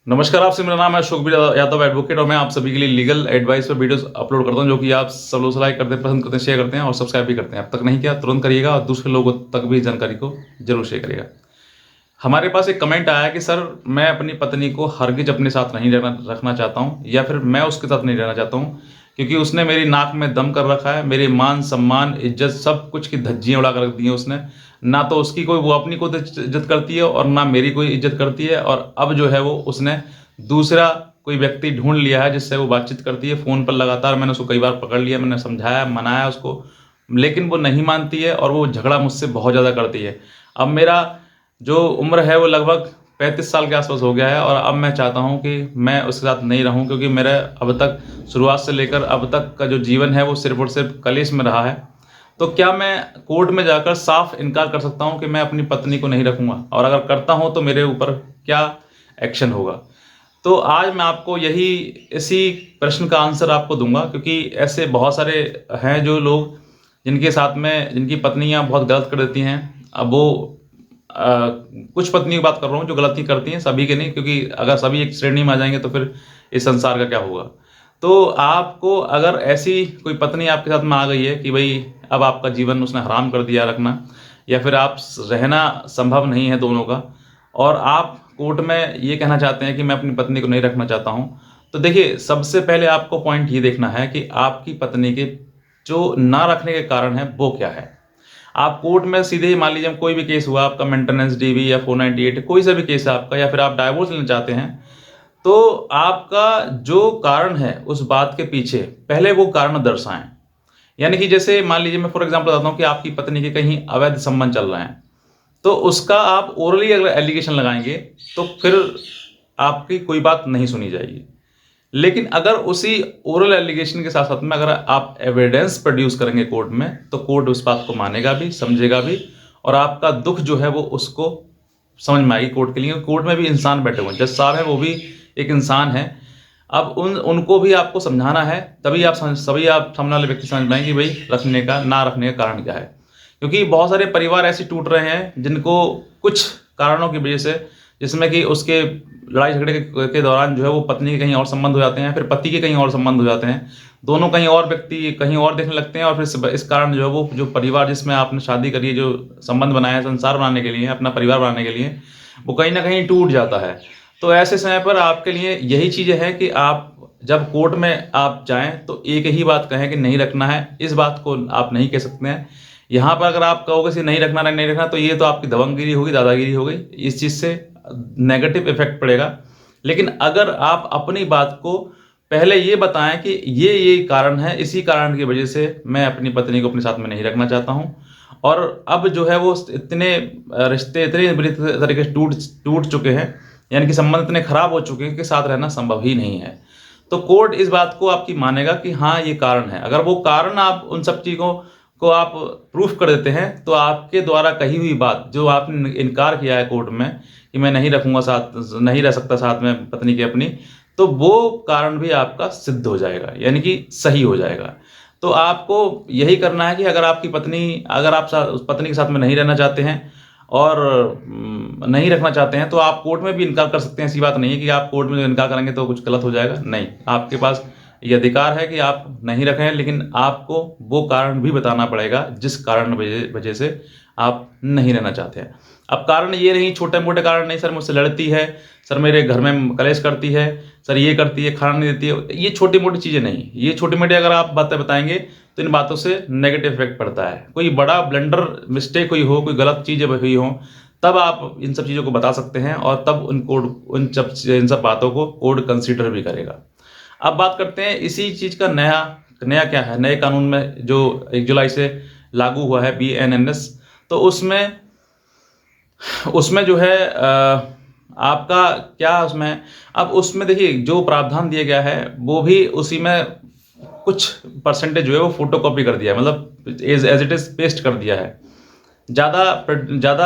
नमस्कार, आपसे मेरा नाम है शुभवीर यादव एडवोकेट और मैं आप सभी के लिए लीगल एडवाइस पर वीडियोस अपलोड करता हूं जो कि आप सब लोग लाइक करते हैं, पसंद करते हैं, शेयर करते हैं और सब्सक्राइब भी करते हैं। अब तक नहीं किया तुरंत करिएगा और दूसरे लोगों तक भी जानकारी को जरूर शेयर करिएगा। हमारे पास एक कमेंट आया कि सर मैं अपनी पत्नी को हरगिज अपने साथ नहीं रखना चाहता हूँ या फिर मैं उसके साथ नहीं रहना चाहता हूँ क्योंकि उसने मेरी नाक में दम कर रखा है। मेरे मान सम्मान इज्जत सब कुछ की धज्जियाँ उड़ा कर रख दी हैं उसने। ना तो उसकी कोई वो अपनी को इज्जत करती है और ना मेरी कोई इज्जत करती है। और अब जो है वो उसने दूसरा कोई व्यक्ति ढूंढ लिया है जिससे वो बातचीत करती है फ़ोन पर लगातार। मैंने उसको कई बार पकड़ लिया, मैंने समझाया मनाया उसको, लेकिन वो नहीं मानती है और वो झगड़ा मुझसे बहुत ज़्यादा करती है। अब मेरा जो उम्र है वो लगभग 35 साल के आसपास हो गया है और अब मैं चाहता हूँ कि मैं उसके साथ नहीं रहूँ क्योंकि मेरा अब तक शुरुआत से लेकर अब तक का जो जीवन है वो सिर्फ और सिर्फ कलेश में रहा है। तो क्या मैं कोर्ट में जाकर साफ इनकार कर सकता हूँ कि मैं अपनी पत्नी को नहीं रखूँगा, और अगर करता हूँ तो मेरे ऊपर क्या एक्शन होगा? तो आज मैं आपको यही इसी प्रश्न का आंसर आपको दूंगा क्योंकि ऐसे बहुत सारे हैं जो लोग जिनके साथ में जिनकी पत्नियां बहुत गलत कर देती हैं। अब वो कुछ पत्नी की बात कर रहा हूँ जो गलती करती हैं, सभी के नहीं, क्योंकि अगर सभी एक श्रेणी में आ जाएंगे तो फिर इस संसार का क्या होगा। तो आपको अगर ऐसी कोई पत्नी आपके साथ में आ गई है कि भाई अब आपका जीवन उसने हराम कर दिया रखना, या फिर आप रहना संभव नहीं है दोनों का, और आप कोर्ट में ये कहना चाहते हैं कि मैं अपनी पत्नी को नहीं रखना चाहता हूँ, तो देखिए सबसे पहले आपको पॉइंट ये देखना है कि आपकी पत्नी के जो ना रखने के कारण है वो क्या है। आप कोर्ट में सीधे ही मान लीजिए कोई भी केस हुआ आपका, मेंटेनेंस डीवी या 498 कोई सा भी केस है आपका, या फिर आप डाइवोर्स लेना चाहते हैं, तो आपका जो कारण है उस बात के पीछे पहले वो कारण दर्शाएं। यानी कि जैसे मान लीजिए मैं फॉर एग्जांपल बताता हूँ कि आपकी पत्नी के कहीं अवैध संबंध चल रहे हैं, तो उसका आप ओरली अगर एलिगेशन लगाएंगे तो फिर आपकी कोई बात नहीं सुनी जाएगी। लेकिन अगर उसी ओरल एलिगेशन के साथ साथ में अगर आप एविडेंस प्रोड्यूस करेंगे कोर्ट में, तो कोर्ट उस बात को मानेगा भी, समझेगा भी, और आपका दुख जो है वो उसको समझ में आएगी कोर्ट के लिए। कोर्ट में भी इंसान बैठे हुए हैं, जज साहब है वो भी एक इंसान है। अब उनको भी आपको समझाना है, तभी आप सभी आप सामने वाले व्यक्ति समझ पाएंगे कि भाई रखने का ना रखने का कारण क्या है। क्योंकि बहुत सारे परिवार ऐसे टूट रहे हैं जिनको कुछ कारणों की वजह से, जिसमें कि उसके लड़ाई झगड़े के दौरान जो है वो पत्नी के कहीं और संबंध हो जाते हैं, फिर पति के कहीं और संबंध हो जाते हैं, दोनों कहीं और व्यक्ति कहीं और देखने लगते हैं, और फिर इस कारण जो है वो जो परिवार जिसमें आपने शादी करी है, जो संबंध बनाया है संसार बनाने के लिए, अपना परिवार बनाने के लिए, वो कहीं ना कहीं टूट जाता है। तो ऐसे समय पर आपके लिए यही चीज़ें हैं कि आप जब कोर्ट में आप जाएं तो एक ही बात कहें कि नहीं रखना है। इस बात को आप नहीं कह सकते हैं। यहाँ पर अगर आप कहोगे कि नहीं रखना नहीं रखना, तो ये तो आपकी दबंगगिरी होगी, दादागिरी हो गई, इस चीज़ से नेगेटिव इफेक्ट पड़ेगा। लेकिन अगर आप अपनी बात को पहले ये बताएं कि ये कारण है, इसी कारण की वजह से मैं अपनी पत्नी को अपने साथ में नहीं रखना चाहता हूँ, और अब जो है वो इतने रिश्ते इतने बुरी तरीके से टूट चुके हैं, यानी कि संबंध इतने खराब हो चुके हैं कि साथ रहना संभव ही नहीं है। तो कोर्ट इस बात को आपकी मानेगा कि हाँ ये कारण है। अगर वो कारण आप उन सब चीज़ों को आप प्रूफ कर देते हैं, तो आपके द्वारा कही हुई बात जो आपने इनकार किया है कोर्ट में कि मैं नहीं रखूंगा साथ, नहीं रह सकता साथ में पत्नी की अपनी, तो वो कारण भी आपका सिद्ध हो जाएगा, यानी कि सही हो जाएगा। तो आपको यही करना है कि अगर आपकी पत्नी, अगर आप उस पत्नी के साथ में नहीं रहना चाहते हैं और नहीं रखना चाहते हैं, तो आप कोर्ट में भी इनकार कर सकते हैं। ऐसी बात नहीं है कि आप कोर्ट में इनकार करेंगे तो कुछ गलत हो जाएगा, नहीं, आपके पास ये अधिकार है कि आप नहीं रखें, लेकिन आपको वो कारण भी बताना पड़ेगा जिस कारण वजह से आप नहीं रहना चाहते हैं। अब कारण ये नहीं, छोटे मोटे कारण नहीं, सर मुझसे लड़ती है, सर मेरे घर में कलेश करती है, सर ये करती है, खाना नहीं देती है, ये छोटी मोटी चीज़ें नहीं। ये छोटी मोटी अगर आप बातें बताएंगे तो इन बातों से नेगेटिव इफेक्ट पड़ता है। कोई बड़ा ब्लंडर मिस्टेक हुई हो, कोई गलत चीज़ें हुई हो, तब आप इन सब चीज़ों को बता सकते हैं, और तब इन सब बातों को कोर्ट कंसीडर भी करेगा। अब बात करते हैं इसी चीज़ का नया क्या है, नए कानून में जो 1 जुलाई से लागू हुआ है, BNNS। तो उसमें जो है आपका क्या उसमें, अब उसमें देखिए जो प्रावधान दिया गया है वो भी उसी में कुछ परसेंटेज जो है वो फोटोकॉपी कर दिया है, मतलब एज इट इज़ पेस्ट कर दिया है। ज़्यादा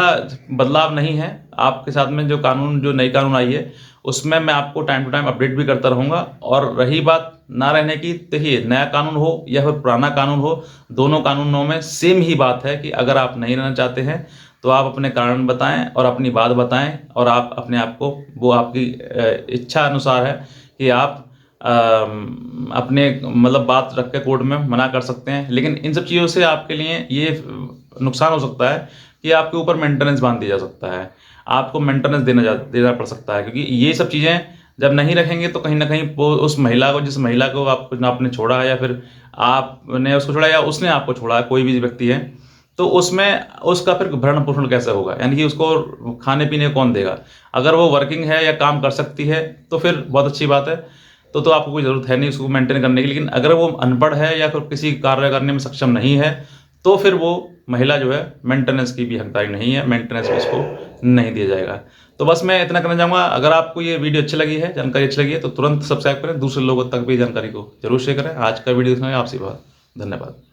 बदलाव नहीं है। आपके साथ में जो नई कानून आई है उसमें मैं आपको टाइम टू टाइम अपडेट भी करता रहूँगा। और रही बात ना रहने की, देखिए नया कानून हो या फिर पुराना कानून हो, दोनों कानूनों में सेम ही बात है कि अगर आप नहीं रहना चाहते हैं तो आप अपने कारण बताएं और अपनी बात बताएं, और आप अपने आप को, वो आपकी इच्छा अनुसार है कि आप अपने मतलब बात रख के कोर्ट में मना कर सकते हैं। लेकिन इन सब चीज़ों से आपके लिए ये नुकसान हो सकता है कि आपके ऊपर मेंटेनेंस बांध दिया जा सकता है, आपको मेंटेनेंस देना पड़ सकता है, क्योंकि ये सब चीज़ें जब नहीं रखेंगे तो कहीं ना कहीं वो उस महिला को, जिस महिला को आपने छोड़ा है, या फिर आपने उसको छोड़ा या उसने आपको छोड़ा है, कोई भी व्यक्ति है, तो उसमें उसका फिर भरण पोषण कैसे होगा, यानी कि उसको खाने पीने कौन देगा। अगर वो वर्किंग है या काम कर सकती है तो फिर बहुत अच्छी बात है, तो आपको कोई ज़रूरत है नहीं उसको मेंटेन करने की। लेकिन अगर वो अनपढ़ है या फिर किसी कार्य करने में सक्षम नहीं है, तो फिर वो महिला जो है मेंटेनेंस की भी हकदारी नहीं है, मेंटेनेंस भी उसको नहीं दिया जाएगा। तो बस मैं इतना कहना चाहूँगा, अगर आपको ये वीडियो अच्छी लगी है, जानकारी अच्छी लगी है, तो तुरंत सब्सक्राइब करें, दूसरे लोगों तक भी जानकारी को जरूर शेयर करें। आज का वीडियो देखने में आपसे बहुत धन्यवाद।